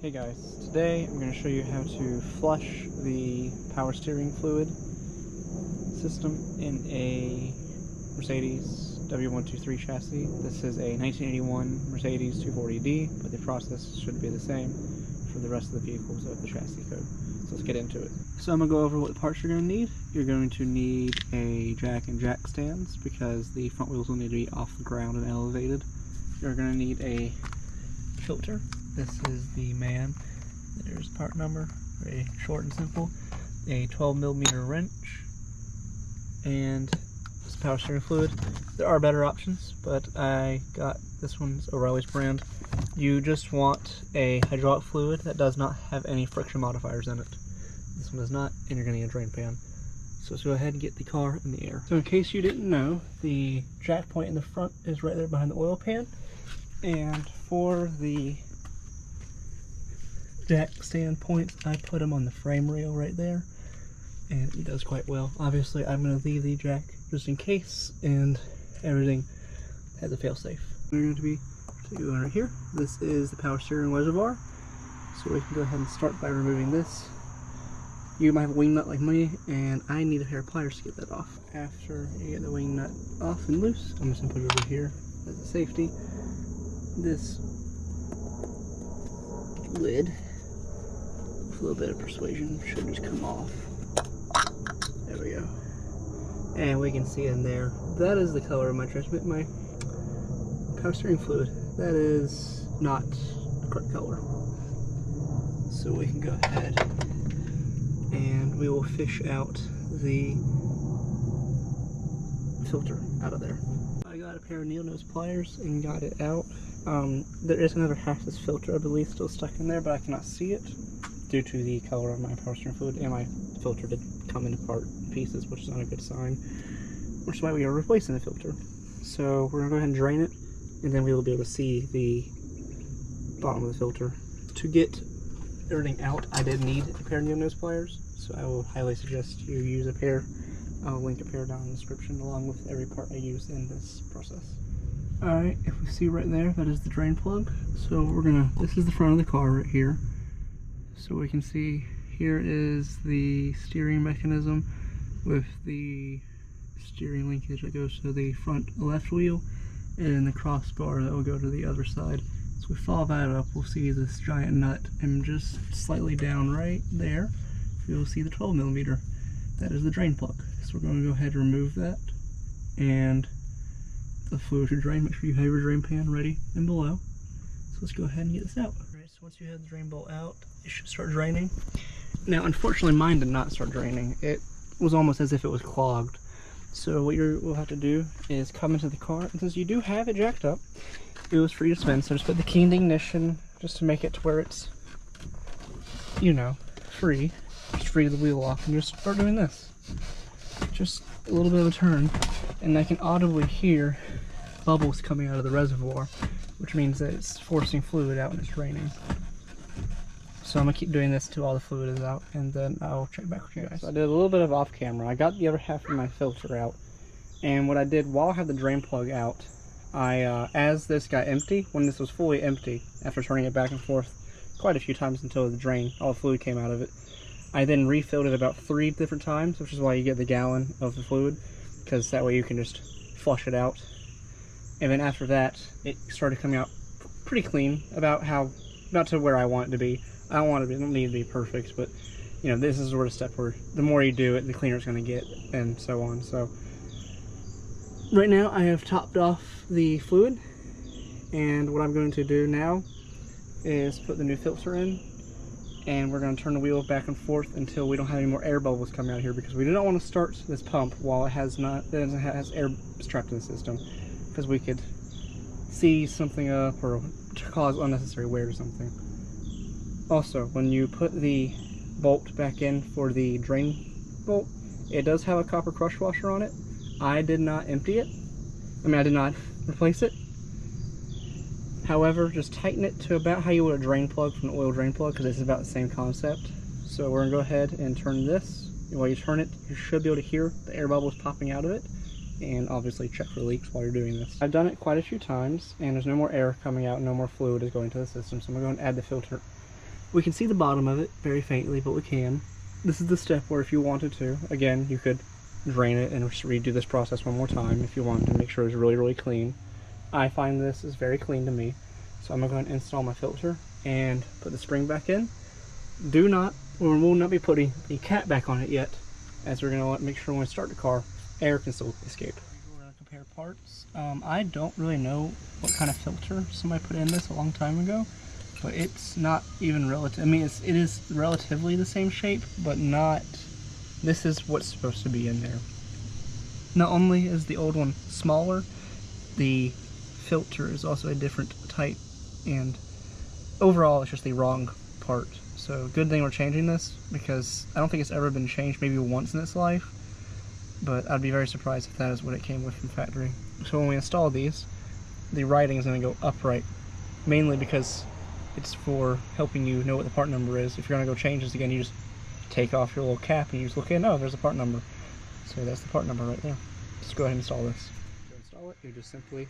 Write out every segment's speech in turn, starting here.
Hey guys, today I'm going to show you how to flush the power steering fluid system in a Mercedes W123 chassis. This is a 1981 Mercedes 240D, but the process should be the same for the rest of the vehicles of the chassis code. So let's get into it. So I'm going to go over what parts you're going to need. You're going to need a jack and jack stands because the front wheels will need to be off the ground and elevated. You're going to need a filter. This is the man. There's part number, very short and simple. A 12mm wrench, and this power steering fluid. There are better options, but I got this one's O'Reilly's brand. You just want a hydraulic fluid that does not have any friction modifiers in it. This one does not, and you're going to need a drain pan. So let's go ahead and get the car in the air. So in case you didn't know, the jack point in the front is right there behind the oil pan, and for the jack stand points, I put them on the frame rail right there, and it does quite well. Obviously, I'm going to leave the jack just in case, and everything has a fail-safe. We're going to be going right here. This is the power steering reservoir, so we can go ahead and start by removing this. You might have a wing nut like me, and I need a pair of pliers to get that off. After you get the wing nut off and loose, I'm just going to put it over here as a safety. This lid, a little bit of persuasion, should just come off. There we go. And we can see in there, that is the color of my transmit, my power steering fluid. That is not the correct color. So we can go ahead and we will fish out the filter out of there. I got a pair of needle nose pliers and got it out. There is another half this filter, I believe, still stuck in there, but I cannot see it due to the color of my power steering fluid, and my filter did come in apart pieces, which is not a good sign, which is why we are replacing the filter. So we're going to go ahead and drain it, and then we will be able to see the bottom of the filter. To get everything out, I did need a pair of needle nose pliers, so I will highly suggest you use a pair. I'll link a pair down in the description along with every part I use in this process. Alright, if we see right there, that is the drain plug. So this is the front of the car right here. So we can see here is the steering mechanism with the steering linkage that goes to the front left wheel, and the crossbar that will go to the other side. So we follow that up, we'll see this giant nut, and just slightly down right there, you'll see the 12mm. That is the drain plug. So we're going to go ahead and remove that, and the fluid should drain. Make sure you have your drain pan ready and below. So let's go ahead and get this out. Alright, so once you have the drain bolt out, it should start draining. Now, unfortunately, mine did not start draining. It was almost as if it was clogged. So what you'll have to do is come into the car, and since you do have it jacked up, it was free to spin. So just put the key in the ignition, just to make it to where it's, you know, free. Just free the wheel off, and just start doing this. Just a little bit of a turn, and I can audibly hear bubbles coming out of the reservoir, which means that it's forcing fluid out when it's raining. So I'm going to keep doing this until all the fluid is out, and then I'll check back with you guys. So I did a little bit of off camera. I got the other half of my filter out, and what I did while I had the drain plug out, as this got empty, when this was fully empty, after turning it back and forth quite a few times until the drain, all the fluid came out of it, I then refilled it about 3 different times, which is why you get the gallon of the fluid, because that way you can just flush it out. And then after that, it started coming out pretty clean, about to where I want it to be. I don't need it to be perfect, but you know, this is the sort of step where the more you do it, the cleaner it's going to get, and so on. So right now I have topped off the fluid, and what I'm going to do now is put the new filter in, and we're going to turn the wheel back and forth until we don't have any more air bubbles coming out here, because we do not want to start this pump while it has air trapped in the system, because we could seize something up or cause unnecessary wear or something. Also, when you put the bolt back in for the drain bolt, it does have a copper crush washer on it. I did not empty it. I did not replace it. However, just tighten it to about how you would a drain plug from an oil drain plug, because it's about the same concept. So we're going to go ahead and turn this. While you turn it, you should be able to hear the air bubbles popping out of it. and obviously check for leaks while you're doing this. I've done it quite a few times, and there's no more air coming out, no more fluid is going to the system, so I'm going to go and add the filter We can see the bottom of it very faintly, but we can. This is the step where if you wanted to, again, you could drain it and just redo this process one more time if you wanted to make sure it's really, really clean. I find this is very clean to me. So I'm going to go ahead and install my filter and put the spring back in. Do not, or we will not be putting the cap back on it yet, as we're going to make sure when we start the car, air can still escape. We're going to compare parts. I don't really know what kind of filter somebody put in this a long time ago, but it's not even relative. I mean, it is relatively the same shape, but not. This is what's supposed to be in there. Not only is the old one smaller, the filter is also a different type, and overall it's just the wrong part. So good thing we're changing this, because I don't think it's ever been changed, maybe once in its life, but I'd be very surprised if that is what it came with from factory. So when we install these, the writing is going to go upright, mainly because it's for helping you know what the part number is. If you're going to go change this again, you just take off your little cap and you just look in, oh, there's a part number. So that's the part number right there. Just go ahead and install this. To install it, you just simply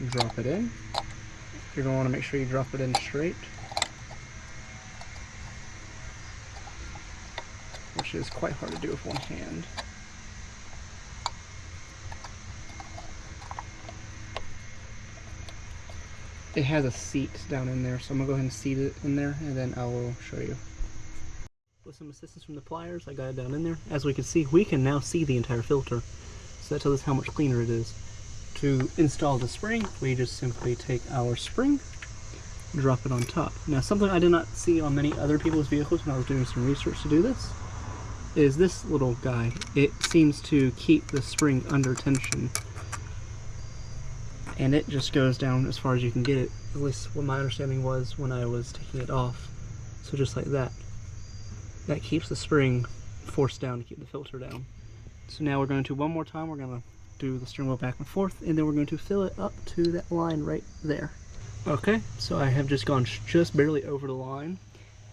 drop it in. You're going to want to make sure you drop it in straight, which is quite hard to do with one hand. It has a seat down in there, so I'm going to go ahead and seat it in there, and then I will show you. With some assistance from the pliers, I got it down in there. As we can see, we can now see the entire filter, so that tells us how much cleaner it is. To install the spring, we just simply take our spring, drop it on top. Now, something I did not see on many other people's vehicles when I was doing some research to do this is this little guy. It seems to keep the spring under tension, and it just goes down as far as you can get it, at least what my understanding was when I was taking it off. So just like that. That keeps the spring forced down to keep the filter down. So now we're going to, one more time, we're going to do the steering wheel back and forth, and then we're going to fill it up to that line right there. Okay, so I have just gone just barely over the line,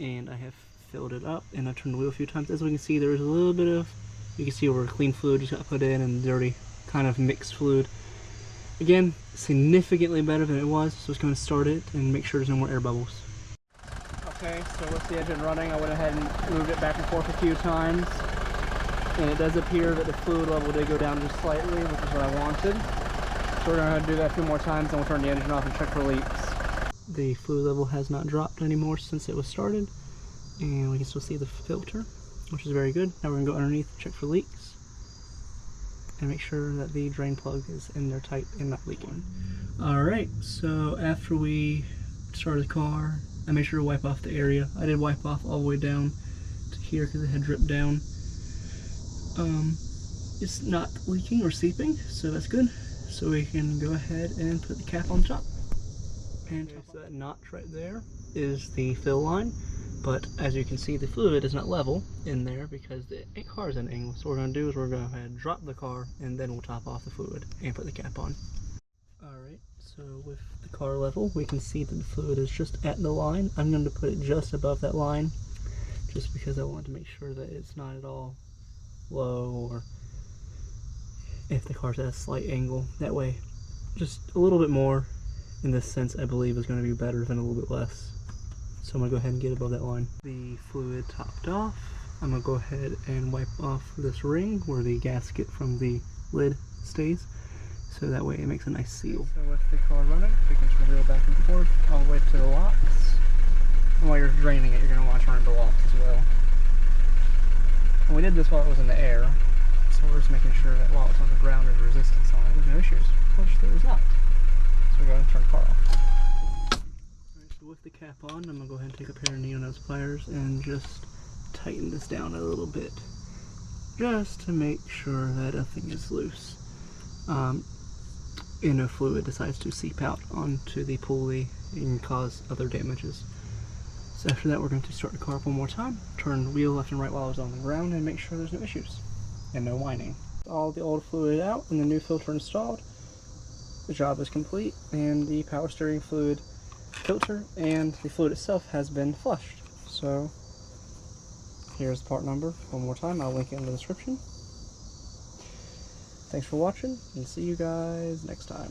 and I have filled it up, and I turned the wheel a few times. As we can see, there is a little bit of, you can see where clean fluid just got put in and dirty kind of mixed fluid. Again, significantly better than it was, so it's going to start it and make sure there's no more air bubbles. Okay, so with the engine running, I went ahead and moved it back and forth a few times, and it does appear that the fluid level did go down just slightly, which is what I wanted. So we're going to do that a few more times, and we'll turn the engine off and check for leaks. The fluid level has not dropped anymore since it was started, and we can still see the filter, which is very good. Now we're going to go underneath and check for leaks, and make sure that the drain plug is in there tight and not leaking. Alright, so after we started the car, I made sure to wipe off the area. I did wipe off all the way down to here because it had dripped down. It's not leaking or seeping, so that's good. So we can go ahead and put the cap on top. And so that notch right there is the fill line, but as you can see, the fluid is not level in there because the car is at an angle. So what we're going to do is we're going to go ahead and drop the car, and then we'll top off the fluid and put the cap on. Alright, so with the car level, we can see that the fluid is just at the line. I'm going to put it just above that line, just because I want to make sure that it's not at all low, or if the car's at a slight angle. That way, just a little bit more in this sense, I believe, is going to be better than a little bit less. So I'm going to go ahead and get above that line. The fluid topped off, I'm going to go ahead and wipe off this ring where the gasket from the lid stays, so that way it makes a nice seal. So with the car running, we can turn the wheel back and forth all the way to the locks. And while you're draining it, you're going to want to turn the locks as well. And we did this while it was in the air, so we're just making sure that while it's on the ground there's resistance on it, there's no issues, which there is not. So we're going to turn the car off. Alright, so with the cap on, I'm going to go ahead and take a pair of needle-nose pliers and just tighten this down a little bit, just to make sure that nothing is loose. And no fluid decides to seep out onto the pulley and cause other damages. So after that, we're going to start the car up one more time, turn the wheel left and right while it's on the ground, and make sure there's no issues and no whining. All the old fluid out and the new filter installed. The job is complete, and the power steering fluid filter and the fluid itself has been flushed. So here's the part number one more time. I'll link it in the description. Thanks for watching, and see you guys next time.